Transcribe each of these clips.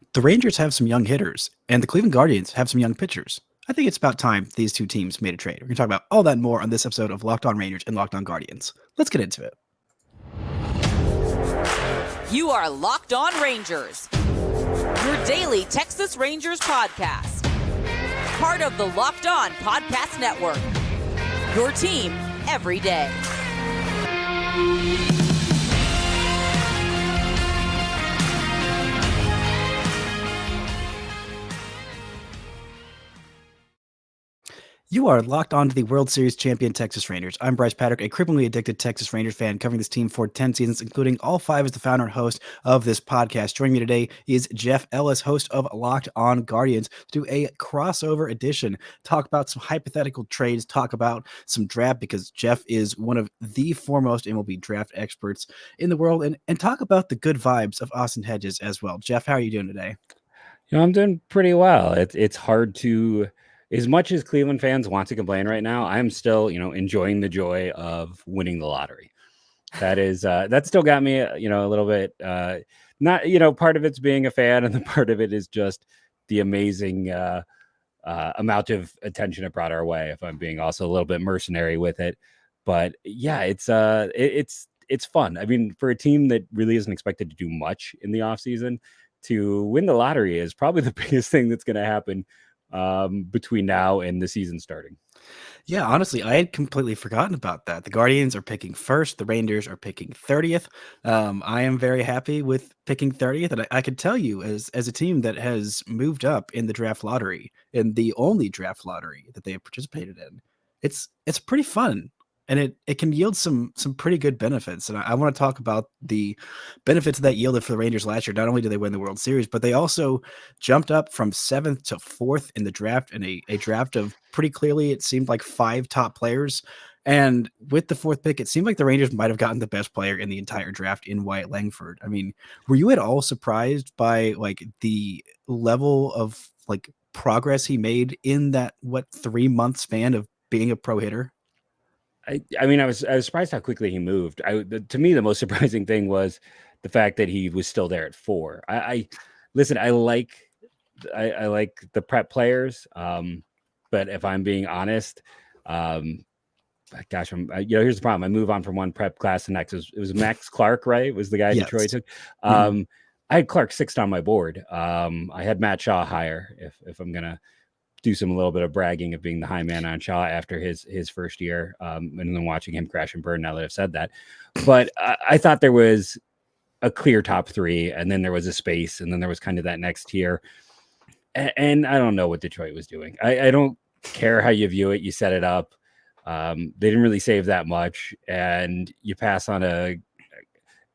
The Rangers have some young hitters, and the Cleveland Guardians have some young pitchers. I think it's about time these two teams made a trade. We're going to talk about all that and more on this episode of Locked On Rangers and Locked On Guardians. Let's get into it. You are Locked On Rangers, your daily Texas Rangers podcast. Part of the Locked On Podcast Network, your team every day. You are locked on to the World Series champion Texas Rangers. I'm Bryce Patrick, a cripplingly addicted Texas Rangers fan covering this team for 10 seasons, including all 5 as the founder and host of this podcast. Joining me today is Jeff Ellis, host of Locked On Guardians, to do a crossover edition, talk about some hypothetical trades, talk about some draft, because Jeff is one of the foremost MLB draft experts in the world, and talk about the good vibes of Austin Hedges as well. Jeff, how are you doing today? I'm doing pretty well. It's hard to... As much as Cleveland fans want to complain right now, I'm still, enjoying the joy of winning the lottery. That still got me, a little bit, not, part of it's being a fan, and the part of it is just the amazing amount of attention it brought our way, if I'm being also a little bit mercenary with it. But yeah, it's fun. I mean, for a team that really isn't expected to do much in the offseason, to win the lottery is probably the biggest thing that's going to happen between now and the season starting. Yeah, honestly, I had completely forgotten about that. The Guardians are picking first. The Rangers are picking 30th. I am very happy with picking 30th. And I could tell you, as a team that has moved up in the draft lottery, in the only draft lottery that they have participated in, it's pretty fun. And it can yield some pretty good benefits. And I want to talk about the benefits that yielded for the Rangers last year. Not only did they win the World Series, but they also jumped up from 7th to 4th in the draft, in a draft of pretty clearly, it seemed like 5 top players. And with the 4th pick, it seemed like the Rangers might have gotten the best player in the entire draft in Wyatt Langford. I mean, were you at all surprised by like the level of like progress he made in that 3-month span of being a pro hitter? I mean, I was surprised how quickly he moved. To me, the most surprising thing was the fact that he was still there at 4. Listen, I like the prep players, but if I'm being honest, gosh, here's the problem. I move on from one prep class to the next. It was Max Clark, right? Was the guy Yes. Detroit took. I had Clark 6th on my board. I had Matt Shaw higher, if I'm gonna do a little bit of bragging of being the high man on Shaw after his first year, and then watching him crash and burn now that I've said that. But I thought there was a clear top 3, and then there was a space, and then there was kind of that next tier. And I don't know what Detroit was doing. I don't care how you view it. You set it up. They didn't really save that much, and you pass on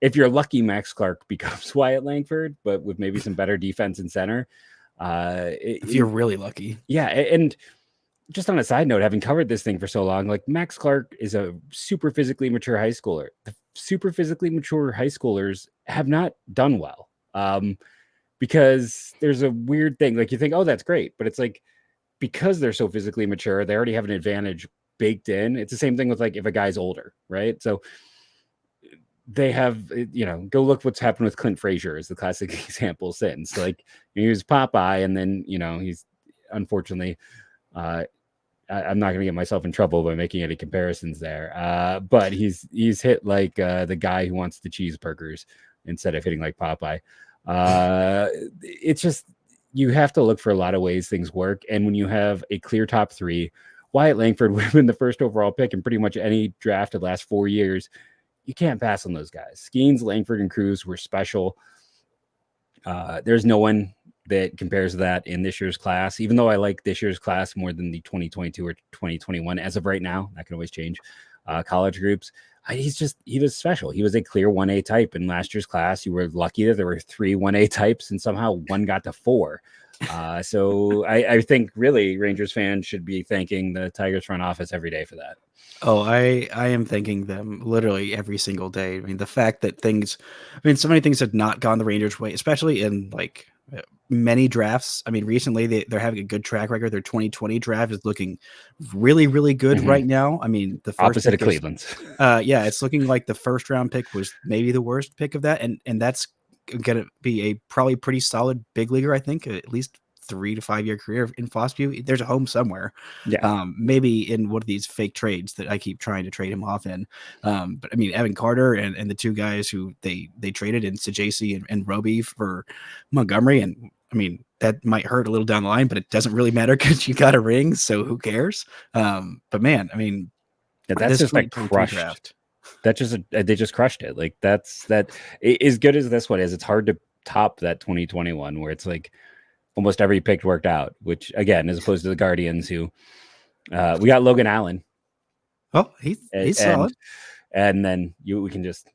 if you're lucky, Max Clark becomes Wyatt Langford, but with maybe some better defense and center. If you're really lucky. Yeah. And just on a side note, having covered this thing for so long, like Max Clark is a super physically mature high schooler. The super physically mature high schoolers have not done well, because there's a weird thing. Like you think, oh, that's great. But it's like, because they're so physically mature, they already have an advantage baked in. It's the same thing with like if a guy's older, right? So they have, go look what's happened with Clint Frazier is the classic example since. Like he was Popeye, and then he's unfortunately, I'm not going to get myself in trouble by making any comparisons there. But he's hit like the guy who wants the cheeseburgers instead of hitting like Popeye. It's just, you have to look for a lot of ways things work, and when you have a clear top 3, Wyatt Langford would have been the first overall pick in pretty much any draft of the last 4 years. You can't pass on those guys. Skeens, Langford, and Cruz were special. There's no one that compares to that in this year's class, even though I like this year's class more than the 2022 or 2021 as of right now. That can always change. College groups. He was special. He was a clear 1A type in last year's class. You were lucky that there were 3 1A types, and somehow one got to 4. So I think really Rangers fans should be thanking the Tigers front office every day for that. Oh, I am thanking them literally every single day. I mean, the fact that so many things had not gone the Rangers' way, especially in like many drafts. I mean, recently they're having a good track record. Their 2020 draft is looking really, really good right now. I mean, the first opposite of Cleveland's. Yeah, it's looking like the first round pick was maybe the worst pick of that, and that's going to be a probably pretty solid big leaguer, I think, at least 3 to 5 year career in Fossview. There's a home somewhere. Yeah. Maybe in one of these fake trades that I keep trying to trade him off in. But I mean, Evan Carter and the two guys who they traded in Jase and Roby for Montgomery. And I mean, that might hurt a little down the line, but it doesn't really matter because you got a ring. So who cares? But man, I mean, that's just a crushed draft. They just crushed it. Like that's as good as this one is. It's hard to top that 2021 where it's like almost every pick worked out, which again, as opposed to the Guardians who we got Logan Allen. Oh, he's solid. And then we can just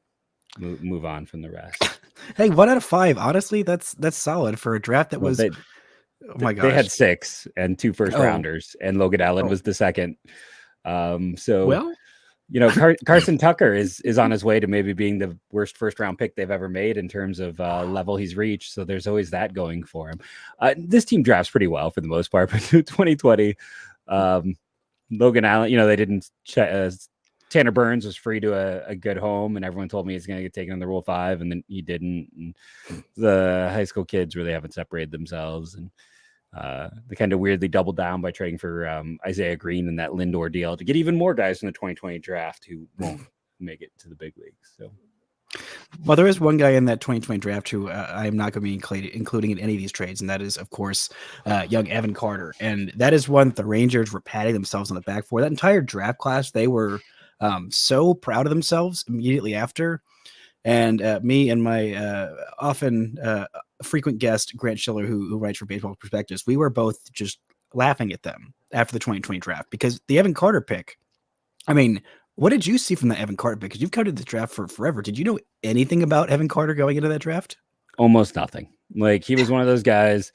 move on from the rest. Hey, 1 out of 5. Honestly, that's solid for a draft that was. Oh my gosh, they had 6 and 2 first rounders, and Logan Allen was the second. So well, you know, Carson Tucker is on his way to maybe being the worst first round pick they've ever made in terms of level he's reached. So there's always that going for him. This team drafts pretty well for the most part, but 2020, Logan Allen, you know, they didn't. Tanner Burns was free to a good home, and everyone told me he's going to get taken on the Rule 5, and then he didn't. And the high school kids really haven't separated themselves, and they kind of weirdly doubled down by trading for Isaiah Green and that Lindor deal to get even more guys in the 2020 draft who won't make it to the big leagues. So, well, there is one guy in that 2020 draft who I am not going to be including in any of these trades, and that is, of course, young Evan Carter. And that is one the Rangers were patting themselves on the back for. That entire draft class, they were so proud of themselves immediately after. And me and my often frequent guest, Grant Schiller, who writes for Baseball Perspectives, we were both just laughing at them after the 2020 draft because the Evan Carter pick, I mean, what did you see from the Evan Carter pick? Because you've covered the draft for forever. Did you know anything about Evan Carter going into that draft? Almost nothing. Like, he was one of those guys.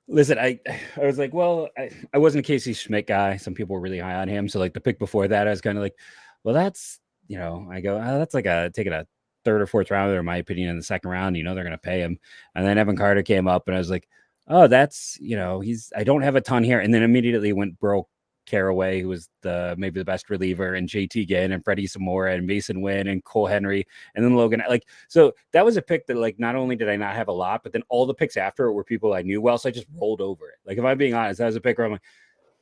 Listen, I was like, well, I wasn't a Casey Schmidt guy. Some people were really high on him. So like the pick before that, I was kind of like, well, that's, you know, I go, that's like taking a third or fourth rounder, in my opinion, in the second round. You know, they're going to pay him. And then Evan Carter came up and I was like, oh, that's, you know, I don't have a ton here. And then immediately went Burl Caraway, who was maybe the best reliever, and JT Ginn and Freddie Zamora and Mason Wynn and Cole Henry, and then Logan. Like, so that was a pick that, like, not only did I not have a lot, but then all the picks after it were people I knew well. So I just rolled over it. Like, if I'm being honest, that was a pick where I'm like,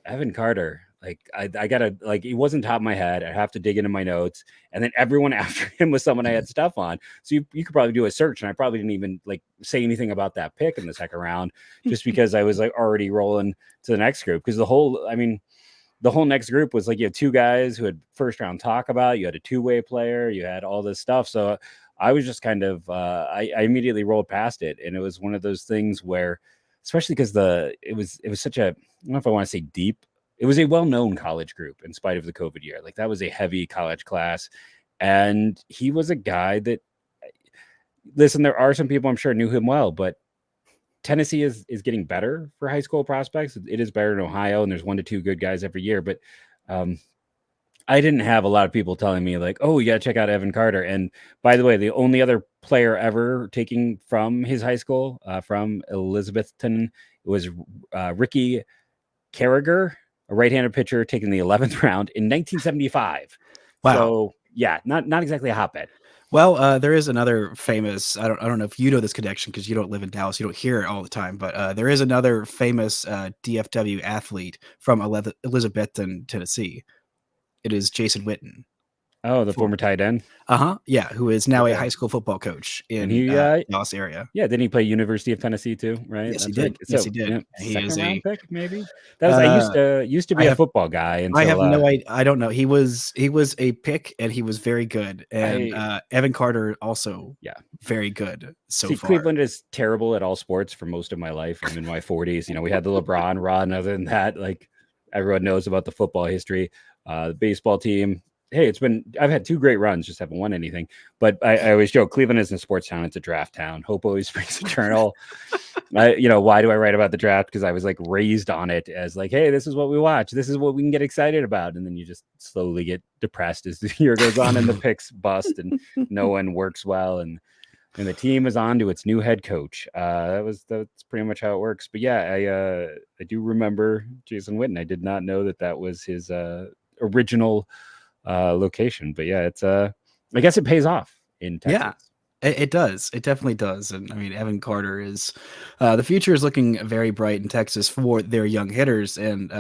Evan Carter, like, I gotta, like, he wasn't top of my head. I have to dig into my notes. And then everyone after him was someone I had stuff on. So you could probably do a search, and I probably didn't even like say anything about that pick in the second round, just because I was like already rolling to the next group. Because the whole next group was like, you had 2 guys who had first round talk about, you had a 2-way player, you had all this stuff. So I was just kind of, I immediately rolled past it. And it was one of those things where, especially because it was such a, I don't know if I want to say deep, it was a well-known college group in spite of the COVID year. Like, that was a heavy college class. And he was a guy that, listen, there are some people I'm sure knew him well, but Tennessee is getting better for high school prospects. It is better in Ohio, and there's 1 to 2 good guys every year. But I didn't have a lot of people telling me like, oh, you got to check out Evan Carter. And by the way, the only other player ever taking from his high school, from Elizabethton, was Ricky Carragher, a right-handed pitcher taken the 11th round in 1975. Wow. So yeah, not exactly a hotbed. Well, there is another famous, I don't know if you know this connection because you don't live in Dallas, you don't hear it all the time, but there is another famous DFW athlete from Elizabethton, Tennessee. It is Jason Witten. Oh, the former tight end? Yeah, who is now a high school football coach in Dallas area. Yeah, didn't he play University of Tennessee too, right? Yes, he did. Yes, he did. Yeah, He second is round pick, maybe? That was I used to be a football guy. Until, I have no idea. I don't know. He was a pick, and he was very good. And Evan Carter also, very good so far. Cleveland is terrible at all sports for most of my life. I'm in my 40s. You know, we had the LeBron run. Other than that, like, everyone knows about the football history. The baseball team. Hey, I've had 2 great runs, just haven't won anything. But I always joke, Cleveland isn't a sports town, it's a draft town. Hope always springs eternal. Why do I write about the draft? Because I was like raised on it as like, hey, this is what we watch. This is what we can get excited about. And then you just slowly get depressed as the year goes on and the picks bust and no one works well. And the team is on to its new head coach. That's pretty much how it works. But yeah, I do remember Jason Witten. I did not know that was his original location. But yeah, it's I guess it pays off in Texas. It does. It definitely does. And I mean, Evan Carter is the future is looking very bright in Texas for their young hitters, and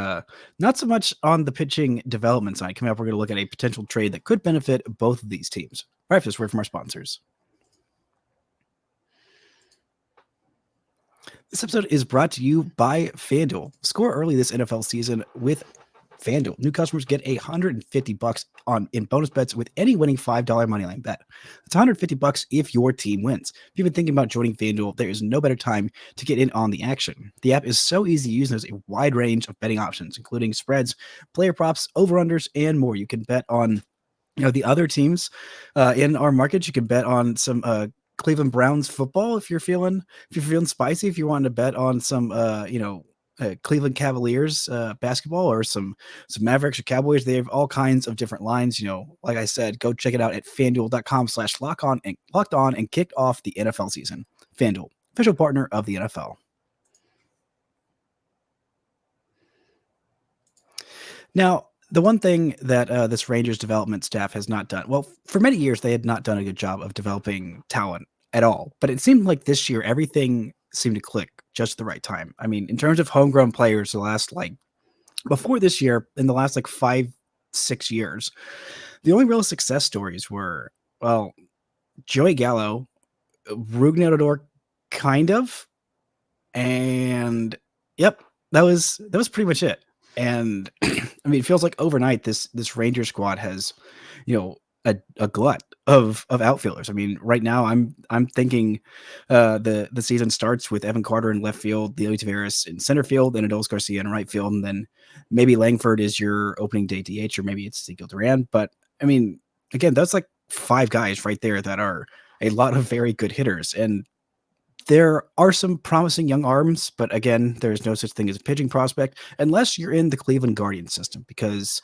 not so much on the pitching development side. Coming up, we're going to look at a potential trade that could benefit both of these teams. Right after this word from our sponsors. This episode is brought to you by FanDuel. Score early this NFL season with FanDuel. New customers get $150 in bonus bets with any winning $5 moneyline bet. That's $150 if your team wins. If you've been thinking about joining FanDuel, there is no better time to get in on the action. The app is so easy to use, and there's a wide range of betting options, including spreads, player props, over-unders, and more. You can bet on the other teams in our market. You can bet on some Cleveland Browns football if you're feeling spicy. If you want to bet on some Cleveland Cavaliers basketball, or some Mavericks or Cowboys, they have all kinds of different lines. Like I said, go check it out at FanDuel.com/locked on and kick off the NFL season. FanDuel, official partner of the NFL. Now, the one thing that this Rangers development staff has not done, well, for many years, they had not done a good job of developing talent at all. But it seemed like this year, everything seemed to click just the right time. I mean, in terms of homegrown players, before this year, in the last 5-6 years, the only real success stories were, well, Joey Gallo, Rougned kind of, and yep, that was pretty much it. And I mean, it feels like overnight this Ranger squad has, a glut of outfielders. I mean, right now I'm thinking the season starts with Evan Carter in left field, Leody Taveras in center field, and Adolis Garcia in right field, and then maybe Langford is your opening day DH, or maybe it's Ezequiel Duran. But I mean, again, that's like 5 guys right there that are a lot of very good hitters, and there are some promising young arms, but again, there's no such thing as a pitching prospect unless you're in the Cleveland Guardians system, because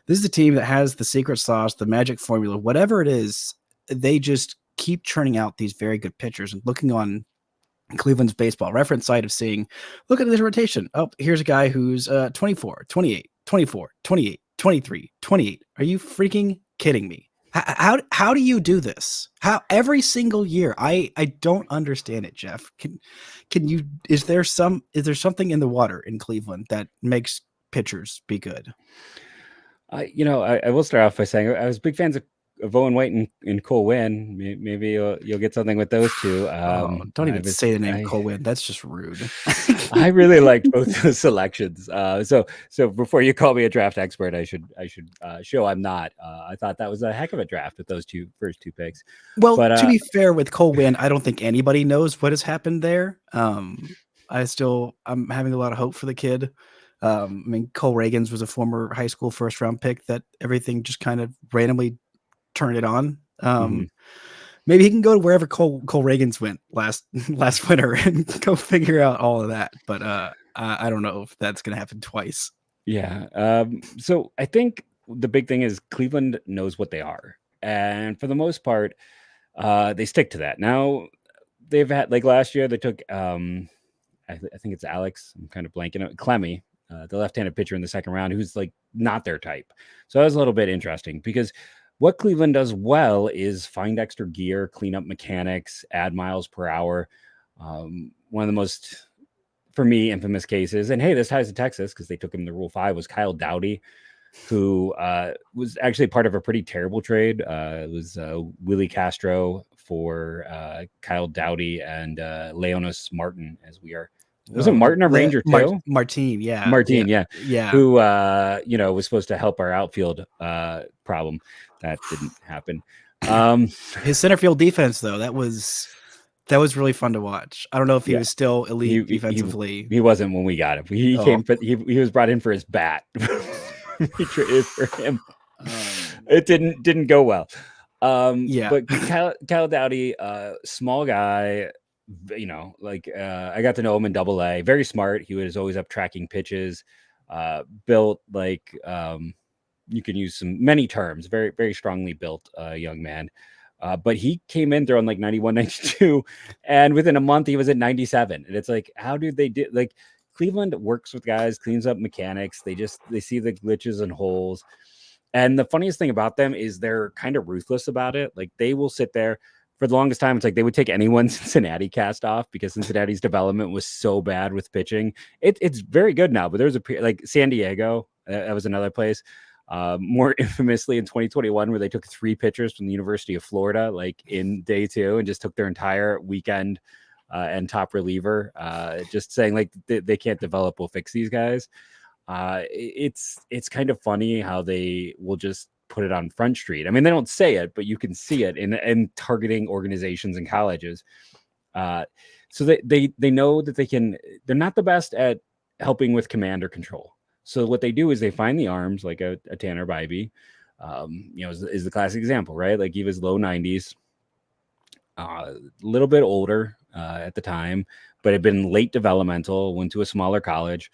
this is a team that has the secret sauce, the magic formula, whatever it is. They just keep churning out these very good pitchers. And looking on Cleveland's baseball reference site of seeing, look at this rotation. Oh, here's a guy who's 24, 28, 24, 28, 23, 28. Are you freaking kidding me? How do you do this? How every single year? I don't understand it, Jeff. Can you? Is there something in the water in Cleveland that makes pitchers be good? I will start off by saying I was big fans of Owen White and Cole Winn. Maybe you'll get something with those two. Don't even say the name Cole Winn. That's just rude. I really liked both those selections. So before you call me a draft expert, I should show I'm not. I thought that was a heck of a draft with those first two picks. Well, to be fair with Cole Winn, I don't think anybody knows what has happened there. I'm having a lot of hope for the kid. I mean, Cole Reagans was a former high school first round pick that everything just kind of randomly turned it on. Maybe he can go to wherever Cole Reagans went last winter and go figure out all of that. But I don't know if that's going to happen twice. Yeah. So I think the big thing is Cleveland knows what they are, and for the most part, they stick to that. Now they've had, like last year, they took I think it's Alex. I'm kind of blanking out. Clemmy, the left-handed pitcher in the second round, who's like not their type. So that was a little bit interesting, because what Cleveland does well is find extra gear, clean up mechanics, add miles per hour. One of the most, for me, infamous cases, and hey, this ties to Texas because they took him to Rule 5, was Kyle Dowdy, who was actually part of a pretty terrible trade. It was Willie Castro for Kyle Dowdy and Leonis Martin, as we are. Wasn't Martin a Ranger too? Martin, yeah. Who was supposed to help our outfield problem. That didn't happen. His center field defense, though, that was really fun to watch. I don't know if he was still elite defensively. He wasn't when we got him. He was brought in for his bat. We traded for him. It didn't go well. But Kyle Dowdy, small guy. I got to know him in AA. Very smart. He was always up tracking pitches. Built like you can use many terms. Very, very strongly built young man. But he came in throwing like 91, 92, and within a month he was at 97. And it's like, how do they do? Like, Cleveland works with guys, cleans up mechanics. They see the glitches and holes. And the funniest thing about them is they're kind of ruthless about it. Like, they will sit there. for the longest time, it's like they would take anyone Cincinnati cast off because Cincinnati's development was so bad with pitching. It's very good now, but there's like San Diego, that was another place. More infamously in 2021, where they took 3 pitchers from the University of Florida, like in day 2, and just took their entire weekend and top reliever, just saying like they can't develop. We'll fix these guys. It's kind of funny how they will just put it on Front Street. I mean, they don't say it, but you can see it in targeting organizations and colleges. So they know that they're not the best at helping with command or control. So what they do is they find the arms, like a Tanner Bybee, is the classic example, right? Like he was low 90s, a little bit older at the time, but had been late developmental, went to a smaller college.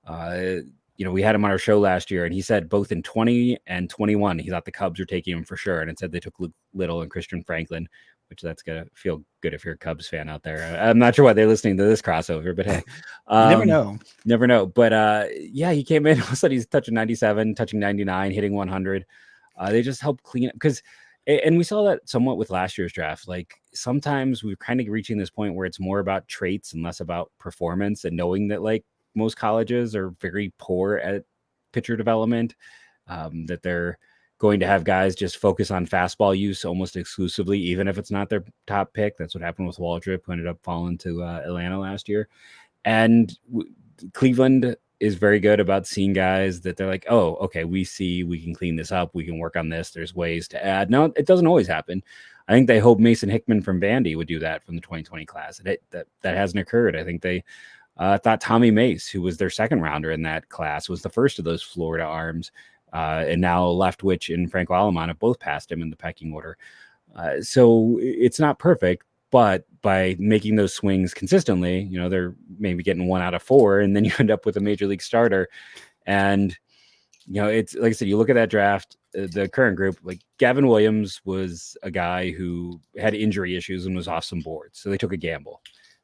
We had him on our show last year, and he said both in 20 and 21, he thought the Cubs were taking him for sure. And it said they took Luke Little and Christian Franklin, which that's going to feel good if you're a Cubs fan out there. I'm not sure why they're listening to this crossover, but hey, never know. But he came in, all of a sudden he's touching 97, touching 99, hitting 100. They just help clean up and we saw that somewhat with last year's draft. Like sometimes we're kind of reaching this point where it's more about traits and less about performance, and knowing that like most colleges are very poor at pitcher development, that they're going to have guys just focus on fastball use almost exclusively, even if it's not their top pick. That's what happened with Waldrop, who ended up falling to Atlanta last year. And Cleveland is very good about seeing guys that they're like, oh, okay, we see we can clean this up. We can work on this. There's ways to add. No, it doesn't always happen. I think they hope Mason Hickman from Vandy would do that from the 2020 class. That hasn't occurred. I think they thought Tommy Mace, who was their second rounder in that class, was the first of those Florida arms. And now Leftwich and Franco Alamon have both passed him in the pecking order. So it's not perfect, but by making those swings consistently, they're maybe getting 1 out of 4, and then you end up with a major league starter. And, it's like I said, you look at that draft, the current group, like Gavin Williams was a guy who had injury issues and was off some boards. So they took a gamble.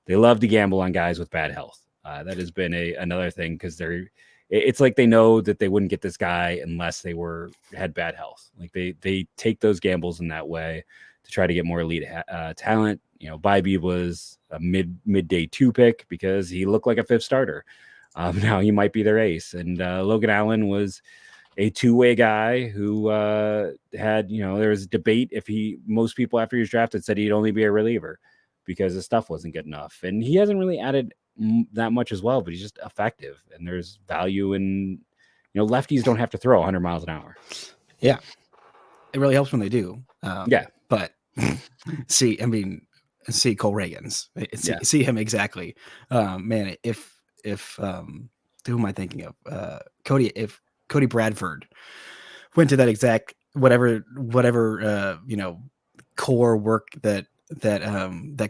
They love to gamble on guys with bad health. That has been another thing, because it's like they know that they wouldn't get this guy unless they had bad health. Like they take those gambles in that way to try to get more elite talent. Bybee was a mid-day 2 pick because he looked like a 5th starter. Now he might be their ace. And Logan Allen was a 2-way guy who had, there was a debate most people after he was drafted said he'd only be a reliever because his stuff wasn't good enough. And he hasn't really added that much as well, but he's just effective, and there's value in, lefties don't have to throw 100 miles an hour. Yeah. It really helps when they do. But see Cole Reagans, see him exactly. Man, if who am I thinking of? If Cody Bradford went to that exact whatever core work that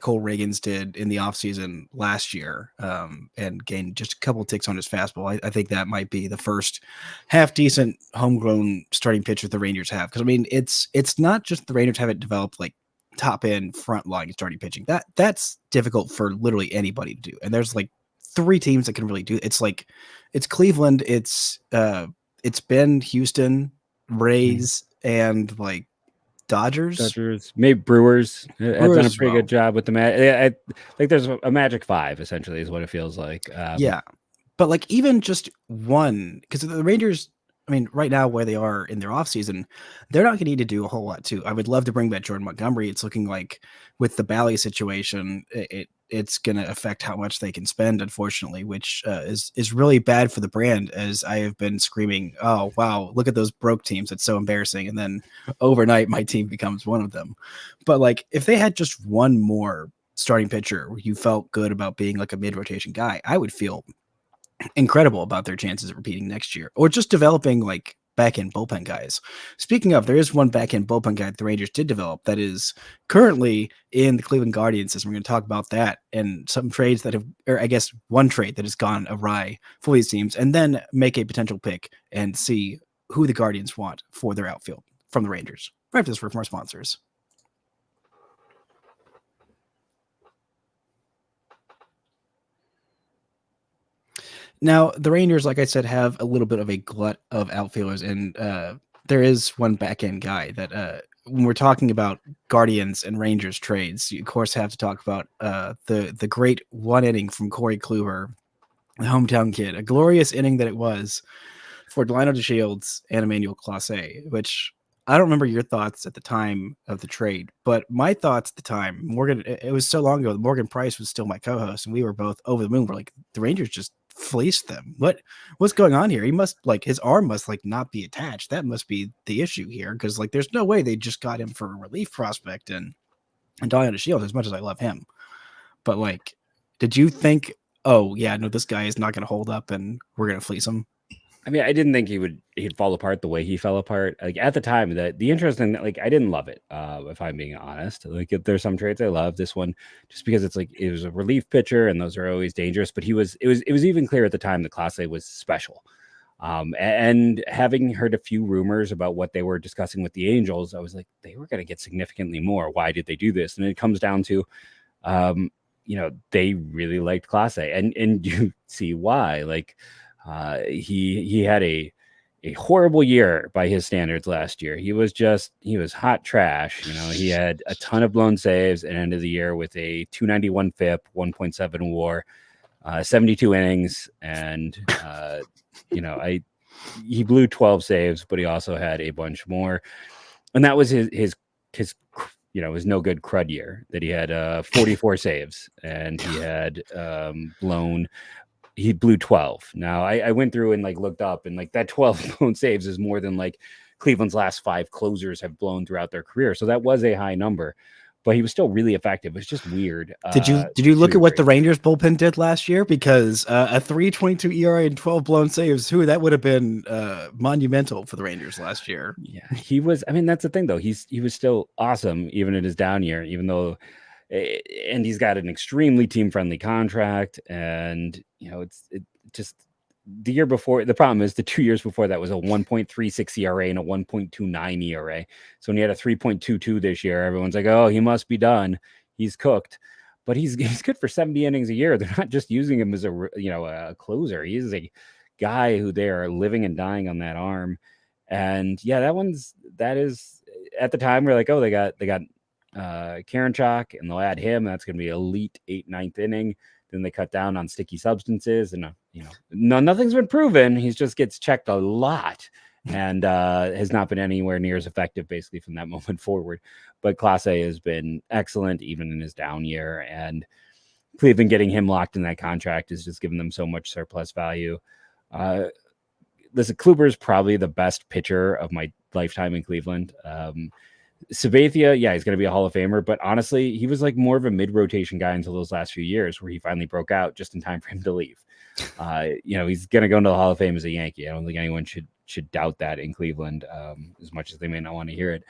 Cole Reagans did in the offseason last year, and gained just a couple of ticks on his fastball, I think that might be the first half decent homegrown starting pitcher the Rangers have. Because I mean, it's not just the Rangers haven't developed like top end front line starting pitching. That's difficult for literally anybody to do. And there's like 3 teams that can really do it. It's Cleveland, it's been Houston, Rays, and like Dodgers, maybe Brewers have done a pretty good job with the I think there's a magic 5 essentially is what it feels like. But like even just one, because the Rangers, I mean, right now where they are in their offseason, they're not going to need to do a whole lot too. I would love to bring back Jordan Montgomery. It's looking like with the Bally situation, it's going to affect how much they can spend, unfortunately, which is really bad for the brand, as I have been screaming, oh, wow, look at those broke teams. It's so embarrassing. And then overnight, my team becomes one of them. But like if they had just one more starting pitcher where you felt good about being like a mid-rotation guy, I would feel incredible about their chances of repeating next year, or just developing like back-end bullpen guys. Speaking of, there is one back-end bullpen guy that the Rangers did develop that is currently in the Cleveland Guardians system. We're going to talk about that and some trades that have, or I guess one trade that has gone awry for these teams, and then make a potential pick and see who the Guardians want for their outfield from the Rangers. Right after this, for more sponsors. Now, the Rangers, like I said, have a little bit of a glut of outfielders, and there is one back-end guy that when we're talking about Guardians and Rangers trades, you of course have to talk about the great one inning from Corey Kluber, the hometown kid, a glorious inning that it was for Delino DeShields and Emmanuel Clase, which I don't remember your thoughts at the time of the trade, but my thoughts at the time, Morgan, it was so long ago, Morgan Price was still my co-host, and we were both over the moon. We're like, the Rangers just fleeced them. What's going on here? He must his arm must not be attached. That must be the issue here, because there's no way they just got him for a relief prospect and Delino DeShields, as much as I love him. But did you think, oh yeah, no, this guy is not going to hold up and we're going to fleece him? I mean, I didn't think he'd fall apart the way he fell apart. At the time, the interesting, I didn't love it. If I'm being honest, if there's some trades I love, this one, just because it was a relief pitcher and those are always dangerous. But it was even clear at the time that Clase was special. And having heard a few rumors about what they were discussing with the Angels, I was like, they were going to get significantly more. Why did they do this? And it comes down to, they really liked Clase, and you see why. He had a horrible year by his standards last year. He was hot trash. He had a ton of blown saves and ended the year with a 291 FIP, 1.7 WAR, 72 innings, and he blew 12 saves, but he also had a bunch more, and that was his no good crud year that he had 44 saves, and he had he blew 12. Now I went through and looked up, and that 12 blown saves is more than Cleveland's last 5 closers have blown throughout their career. So that was a high number, but he was still really effective. It's just weird. Did you look at what the Rangers bullpen did last year? Because a 3.22 ERA and 12 blown saves, that would have been monumental for the Rangers last year. Yeah, he was. I mean, that's the thing though. He was still awesome even in his down year, even though. And he's got an extremely team-friendly contract, and it just the year before. The problem is the 2 years before that was a 1.36 ERA and a 1.29 ERA. So when he had a 3.22 this year, everyone's like, "Oh, he must be done. He's cooked." But he's good for 70 innings a year. They're not just using him as a closer. He's a guy who they are living and dying on that arm. And yeah, that is at the time we're like, oh, they got Karinchak, and they'll add him. That's going to be elite 8th, 9th inning. Then they cut down on sticky substances, and nothing's been proven. He just gets checked a lot, and has not been anywhere near as effective basically from that moment forward. But Clase has been excellent even in his down year, and Cleveland getting him locked in that contract has just given them so much surplus value. Listen, Kluber is probably the best pitcher of my lifetime in Cleveland. Sabathia, yeah, he's going to be a Hall of Famer, but honestly, he was more of a mid-rotation guy until those last few years where he finally broke out just in time for him to leave. He's going to go into the Hall of Fame as a Yankee. I don't think anyone should doubt that in Cleveland, as much as they may not want to hear it.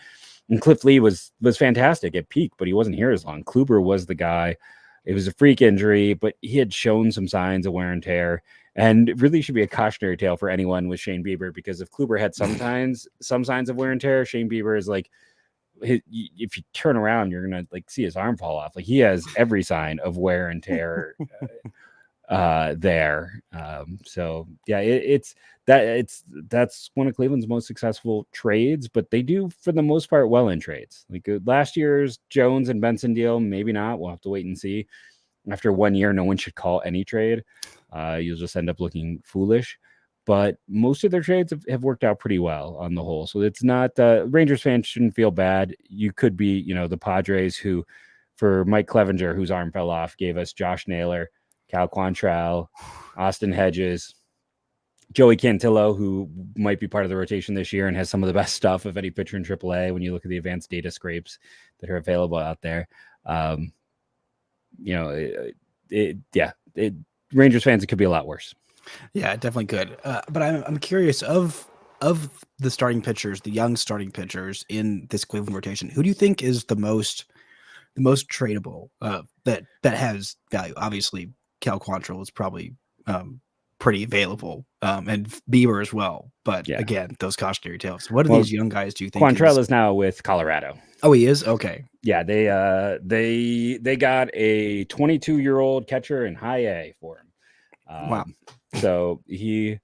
And Cliff Lee was fantastic at peak, but he wasn't here as long. Kluber was the guy. It was a freak injury, but he had shown some signs of wear and tear, and it really should be a cautionary tale for anyone with Shane Bieber, because if Kluber had some signs of wear and tear, Shane Bieber is if you turn around, you're gonna see his arm fall off. He has every sign of wear and tear there. So yeah, that's one of Cleveland's most successful trades, but they do for the most part well in trades. Last year's Jones and Benson deal, maybe not. We'll have to wait and see. After 1 year, no one should call any trade. You'll just end up looking foolish. But most of their trades have worked out pretty well on the whole. So it's not Rangers fans shouldn't feel bad. You could be, the Padres who, for Mike Clevenger, whose arm fell off, gave us Josh Naylor, Cal Quantrill, Austin Hedges, Joey Cantillo, who might be part of the rotation this year and has some of the best stuff of any pitcher in AAA when you look at the advanced data scrapes that are available out there. Rangers fans, it could be a lot worse. Yeah, definitely could. But I'm curious of the starting pitchers, the young starting pitchers in this Cleveland rotation. Who do you think is the most tradable that has value? Obviously, Cal Quantrill is probably pretty available, and Bieber as well. But again, those cautionary tales. What are these young guys do you think? Quantrill is now with Colorado. Oh, he is? Okay. Yeah, they got a 22-year-old catcher in high A for him. Wow. So he,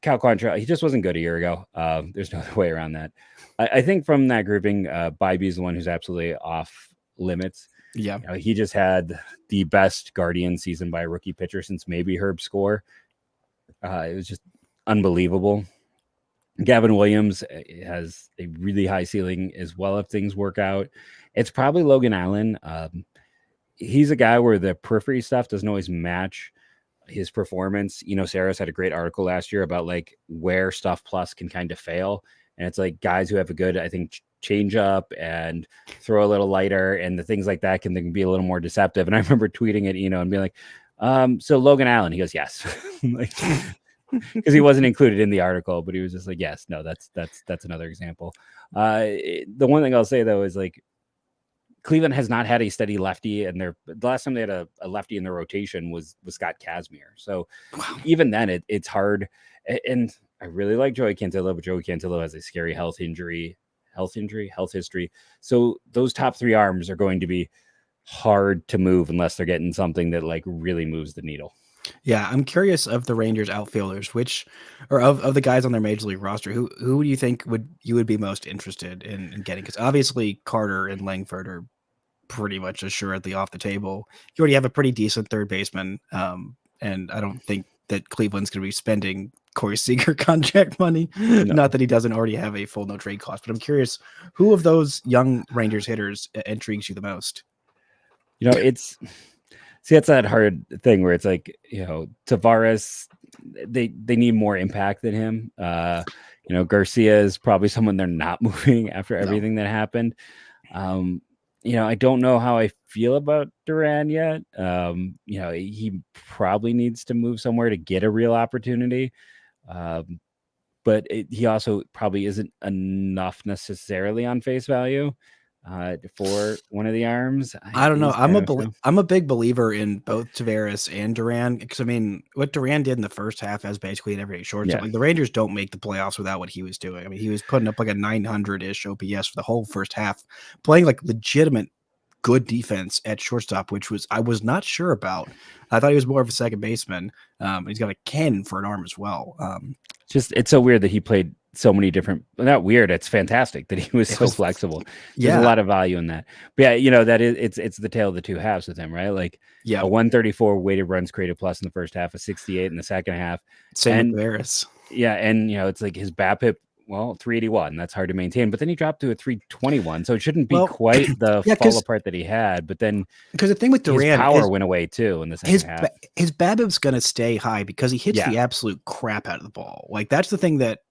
Cal Quantrill, he just wasn't good a year ago. There's no other way around that. I think from that grouping, Bybee's the one who's absolutely off limits. Yeah. He just had the best Guardian season by a rookie pitcher since maybe Herb Score. It was just unbelievable. Gavin Williams has a really high ceiling as well if things work out. It's probably Logan Allen. He's a guy where the periphery stuff doesn't always match his performance. Saris had a great article last year about like where Stuff Plus can kind of fail. And it's like guys who have a good, I think, change up and throw a little lighter and the things like that can be a little more deceptive. And I remember tweeting at and being like, so Logan Allen, he goes, yes. Because he wasn't included in the article, but he was just like, yes, no, that's another example. The one thing I'll say though is like Cleveland has not had a steady lefty, and the last time they had a lefty in their rotation was Scott Kazmir. So even then it's hard. And I really like Joey Cantillo, but Joey Cantillo has a scary health history. So those top three arms are going to be hard to move unless they're getting something that like really moves the needle. Yeah, I'm curious of the Rangers outfielders, of the guys on their major league roster, who do you think you would be most interested in getting? Because obviously Carter and Langford are pretty much assuredly off the table. You already have a pretty decent third baseman, and I don't think that Cleveland's going to be spending Corey Seager contract money. No. Not that he doesn't already have a full no trade cost, but I'm curious who of those young Rangers hitters intrigues you the most. That's that hard thing where it's like, Taveras, they need more impact than him. Garcia is probably someone they're not moving after everything that happened. I don't know how I feel about Duran yet. He probably needs to move somewhere to get a real opportunity. But he also probably isn't enough necessarily on face value for one of the arms. I don't know. I'm a big believer in both Taveras and Duran, because I mean, what Duran did in the first half as basically an everyday shortstop. Like the Rangers don't make the playoffs without what he was doing. I mean, he was putting up like a 900-ish OPS for the whole first half, playing like legitimate good defense at shortstop, which I was not sure about. I thought he was more of a second baseman. He's got a cannon for an arm as well. It's so weird that he played so many different, not weird, it's fantastic that he was so flexible. There's a lot of value in that. But that is it's the tale of the two halves with him, right? Like a 134 weighted runs created plus in the first half, a 68 in the second half. Same with Barris. Yeah, and it's like his BABIP, 381. That's hard to maintain. But then he dropped to a 321, so it shouldn't be quite the fall apart that he had. But then because the thing with Duran, his power went away too in the second half. His BABIP's going to stay high because he hits the absolute crap out of the ball. Like that's the thing that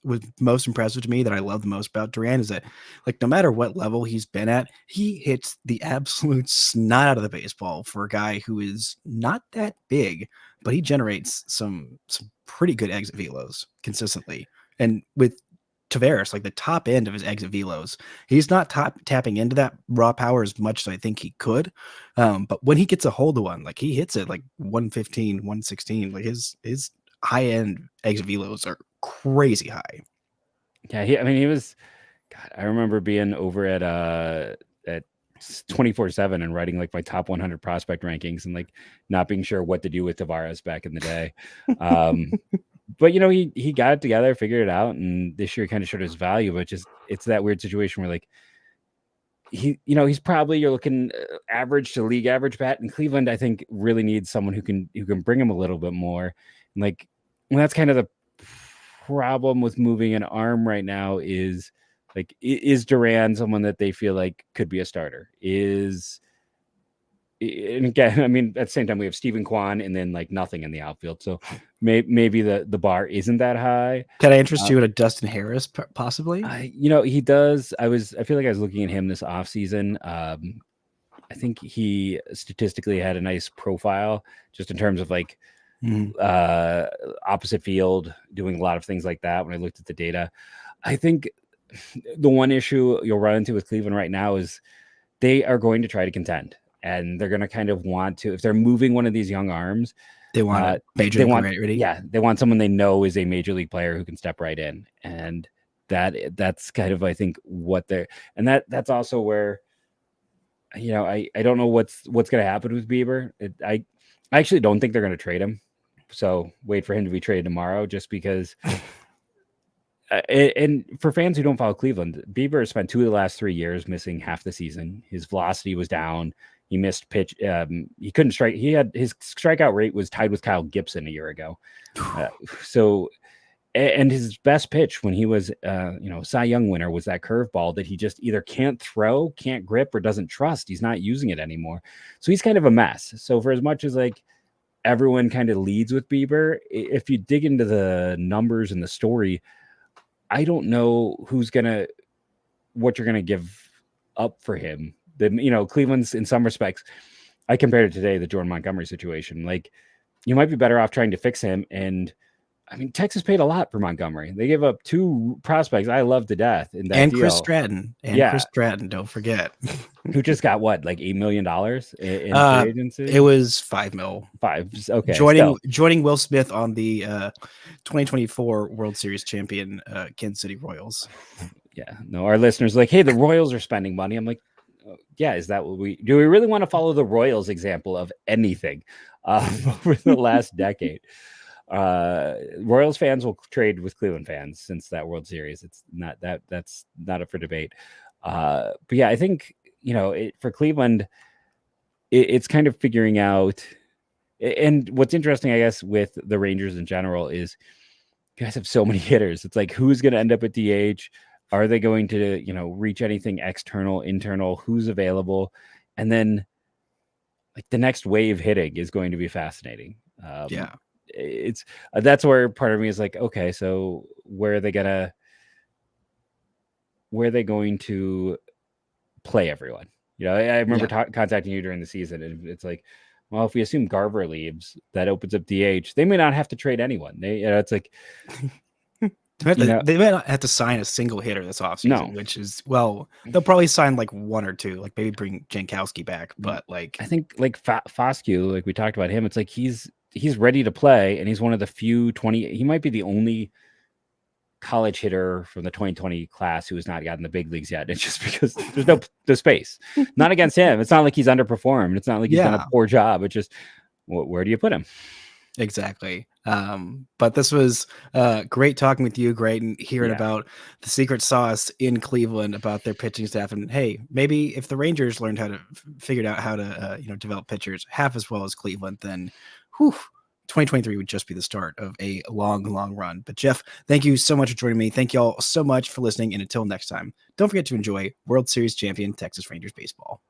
was most impressive to me, that I love the most about Duran, is that like no matter what level he's been at, he hits the absolute snot out of the baseball for a guy who is not that big, but he generates some pretty good exit velos consistently. And with Taveras, like the top end of his exit velos, he's not tapping into that raw power as much as I think he could. But when he gets a hold of one, like he hits it like 115, 116. Like his high end exit velos are crazy high. Yeah, he was. God, I remember being over at 24/7 and writing like my top 100 prospect rankings and like not being sure what to do with Taveras back in the day. But he got it together, figured it out, and this year kind of showed his value. But just it's that weird situation where like he's probably, you're looking average to league average bat, and Cleveland I think really needs someone who can bring him a little bit more. And like, well, that's kind of the problem with moving an arm right now is like, is Duran someone that they feel like could be a starter? And again, I mean, at the same time, we have Stephen Kwan and then like nothing in the outfield. So maybe the bar isn't that high. Can I interest you in a Dustin Harris possibly? He does. I feel like I was looking at him this offseason. I think he statistically had a nice profile just in terms of like opposite field, doing a lot of things like that. When I looked at the data, I think the one issue you'll run into with Cleveland right now is they are going to try to contend. And they're going to kind of want to, if they're moving one of these young arms, they want they want someone they know is a major league player who can step right in. And that's kind of, I think, what they're, and that's also where, I don't know what's going to happen with Bieber. I actually don't think they're going to trade him. So wait for him to be traded tomorrow, just because. And for fans who don't follow Cleveland, Bieber spent 2 of the last 3 years missing half the season. His velocity was down. He missed pitch. He couldn't strike. His strikeout rate was tied with Kyle Gibson a year ago. And his best pitch when he was, Cy Young winner was that curveball that he just either can't throw, can't grip, or doesn't trust. He's not using it anymore. So he's kind of a mess. So for as much as like everyone kind of leads with Bieber, if you dig into the numbers and the story, I don't know what you're gonna give up for him. Cleveland's in some respects. I compared it today the Jordan Montgomery situation. Like, you might be better off trying to fix him. And I mean, Texas paid a lot for Montgomery. They gave up 2 prospects I love to death in that and deal. Chris Stratton. Chris Stratton, don't forget. Who just got what, like $8 million in free agency? It was $5 million. 5. Okay. Joining Will Smith on the 2024 World Series champion Kansas City Royals. Yeah. No, our listeners are like, hey, the Royals are spending money. I'm like, yeah, is that what we really want to follow the Royals example of anything over the last decade? Royals fans will trade with Cleveland fans since that World Series. It's not that's not up for debate. But yeah, I think, for Cleveland, it's kind of figuring out. And what's interesting, I guess, with the Rangers in general is you guys have so many hitters. It's like, who's going to end up at DH? Are they going to, reach anything external, internal? Who's available? And then like the next wave hitting is going to be fascinating. That's where part of me is like, okay, so where are they going to play everyone? I remember contacting you during the season, and it's like, well, if we assume Garver leaves, that opens up DH. They may not have to trade anyone. It's like they may not have to sign a single hitter this offseason, which is, well, they'll probably sign like 1 or 2, like maybe bring Jankowski back, but like I think like Foscue, like we talked about him, it's like he's ready to play, and he's one of the few 20. He might be the only college hitter from the 2020 class who has not gotten the big leagues yet. It's just because there's no space. Not against him. It's not like he's underperformed. It's not like he's done a poor job. It's just, where do you put him? Exactly. But this was great talking with you. Great and hearing about the secret sauce in Cleveland, about their pitching staff. And hey, maybe if the Rangers learned how to figured out how to develop pitchers half as well as Cleveland, then 2023 would just be the start of a long, long run. But Jeff, thank you so much for joining me. Thank you all so much for listening. And until next time, don't forget to enjoy World Series champion Texas Rangers baseball.